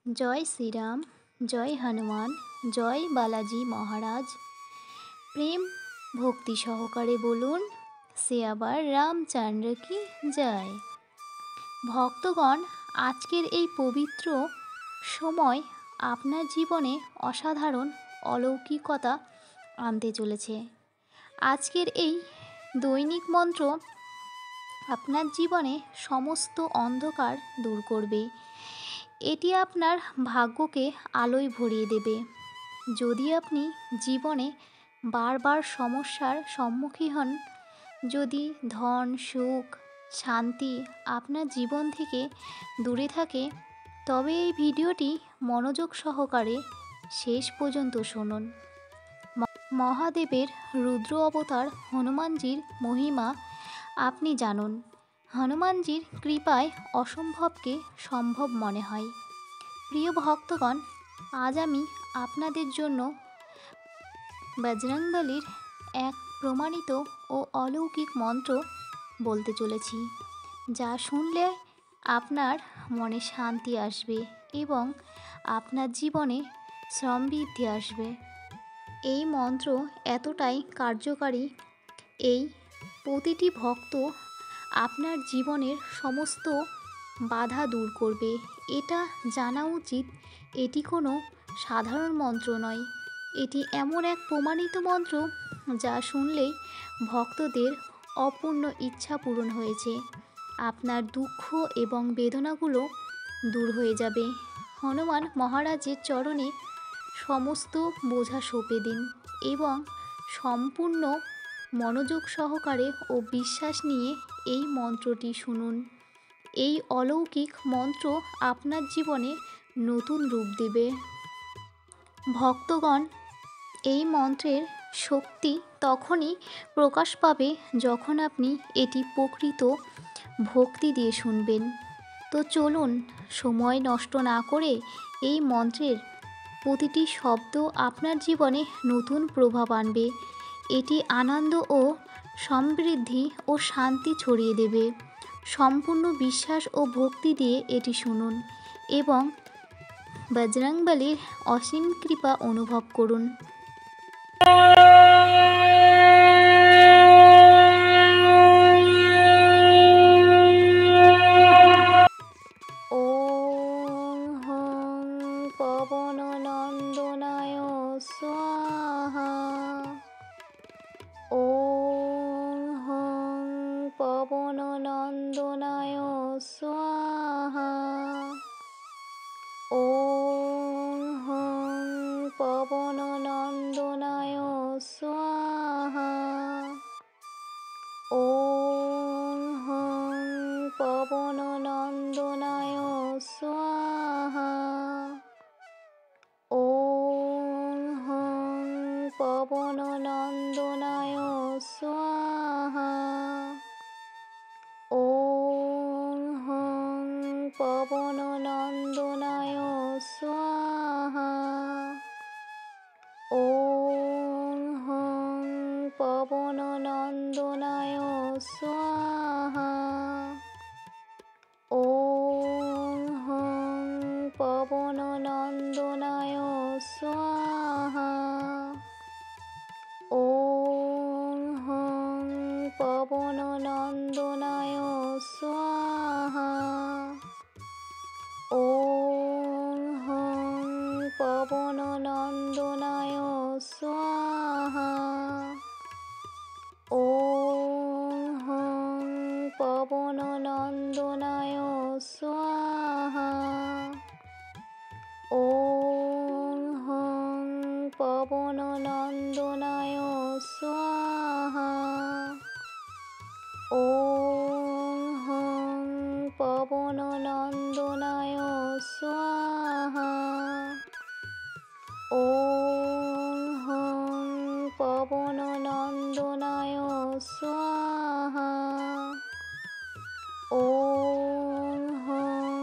জয় শ্রীরাম, জয় হনুমান, জয় বালাজি মহারাজ। প্রেম ভক্তি সহকারে বলুন, সে আবার রামচন্দ্র কি জয়। ভক্তগণ, আজকের এই পবিত্র সময় আপনার জীবনে অসাধারণ অলৌকিকতা আনতে চলেছে। আজকের এই দৈনিক মন্ত্র আপনার জীবনে সমস্ত অন্ধকার দূর করবে। এটি আপনার ভাগ্যকে আলোয় ভরিয়ে দেবে। যদি আপনি জীবনে বারবার সমস্যার সম্মুখীন হন, যদি ধন, সুখ, শান্তি আপনার জীবন থেকে দূরে থাকে, তবে এই ভিডিওটি মনোযোগ সহকারে শেষ পর্যন্ত শুনুন। মহাদেবের রুদ্র অবতার হনুমানজির মহিমা আপনি জানুন। হনুমানজির কৃপায় অসম্ভবকে সম্ভব মনে হয়। প্রিয় ভক্তগণ, আজ আমি আপনাদের জন্য বজরংবলীর এক প্রমাণিত ও অলৌকিক মন্ত্র বলতে চলেছি, যা শুনলে আপনার মনে শান্তি আসবে এবং আপনার জীবনে সমৃদ্ধি আসবে। এই মন্ত্র এতটাই কার্যকারী, এই প্রতিটি ভক্ত আপনার জীবনের সমস্ত বাধা দূর করবে। এটা জানা উচিত, এটি কোনো সাধারণ মন্ত্র নয়। এটি এমন এক প্রমাণিত মন্ত্র যা শুনলেই ভক্তদের অপূর্ণ ইচ্ছা পূরণ হয়েছে। আপনার দুঃখ এবং বেদনাগুলো দূর হয়ে যাবে। হনুমান মহারাজের চরণে সমস্ত বোঝা সঁপে দিন এবং সম্পূর্ণ মনোযোগ সহকারে ও বিশ্বাস নিয়ে এই মন্ত্রটি শুনুন। এই অলৌকিক মন্ত্র আপনার জীবনে নতুন রূপ দেবে। ভক্তগণ, এই মন্ত্রের শক্তি তখনই প্রকাশ পাবে যখন আপনি এটি প্রকৃত ভক্তি দিয়ে শুনবেন। তো চলুন, সময় নষ্ট না করে এই মন্ত্রের প্রতিটি শব্দ আপনার জীবনে নতুন প্রভাব আনবে। এটি আনন্দ ও সমৃদ্ধি ও শান্তি ছড়িয়ে দেবে। সম্পূর্ণ বিশ্বাস ও ভক্তি দিয়ে এটি শুনুন এবং বজরংবলীর অসীম কৃপা অনুভব করুন। ওম হং পবননন্দনায় স্বাহা। ওম হং পবননন্দনায় স্বাহা। ওম হং পবননন্দনায় স্বাহা। ওম হং পবননন্দনায় স্বাহা। ওম হং পবননন্দনায় স্বাহা। ওম হং পবননন্দনায় স্বাহা। ওম হং পবননন্দনায় স্বাহা। ওম হং পবননন্দনায় স্বাহা। ওম হং পবননন্দনায় স্বাহা। ওম হং পবননন্দনায় স্বাহা। ওম হং পবননন্দনায় স্বাহা। ওম হং পবননন্দনায় স্বাহা। ওম হং পবননন্দনায় স্বাহা। ওম হং পবননন্দনায় স্বাহা। ওম হং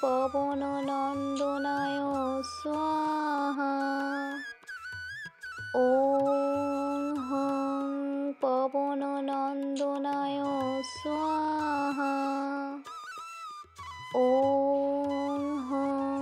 পবননন্দনায় স্বাহা। ওম হং পবননন্দনায় স্বাহা। ওম হং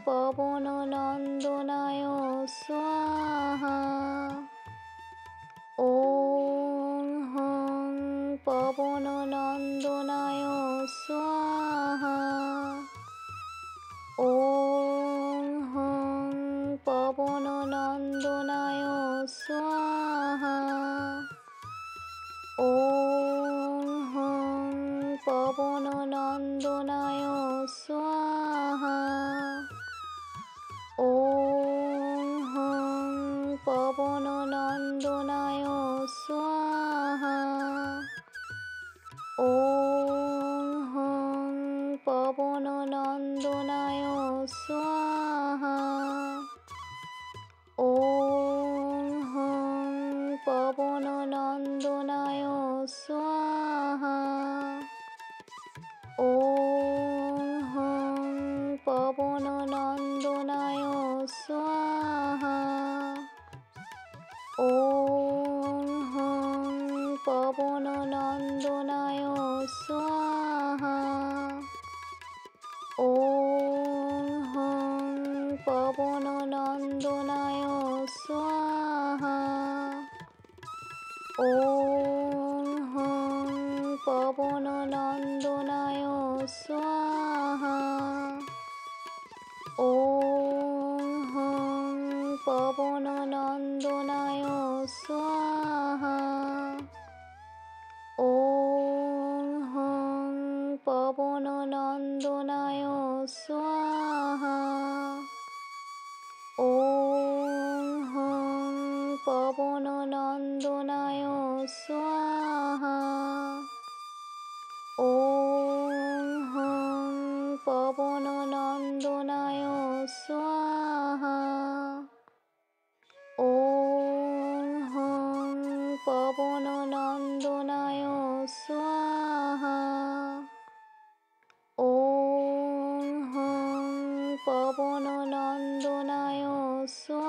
পবননন্দনায় স্বাহা। ওম হং পবননন্দনায় স্বাহা। ওম হং পবননন্দনায় স্বাহা। ওম হং পবননন্দনায় স্বাহা। ওম হং পবননন্দনায় স্বাহা। ওম হং পবননন্দনায় স্বাহা। ওম হং পবননন্দনায় স্বাহা। ওম হং পবননন্দনায় স্বাহা। ওম হং পবননন্দনায় স্বাহা। ওম হং পবননন্দনায় স্বাহা। ওম হং পবননন্দনায় স্বাহা। ওম হং পবননন্দনায় স্বাহা। ওম হং পবননন্দনায় স্বাহা। ওম হং পবননন্দনায় স্বাহা। ওম হং পবননন্দনায় স্বাহা। ওম হং পবননন্দনায় স্বাহা। ওম হং পবননন্দনায় স্বাহা।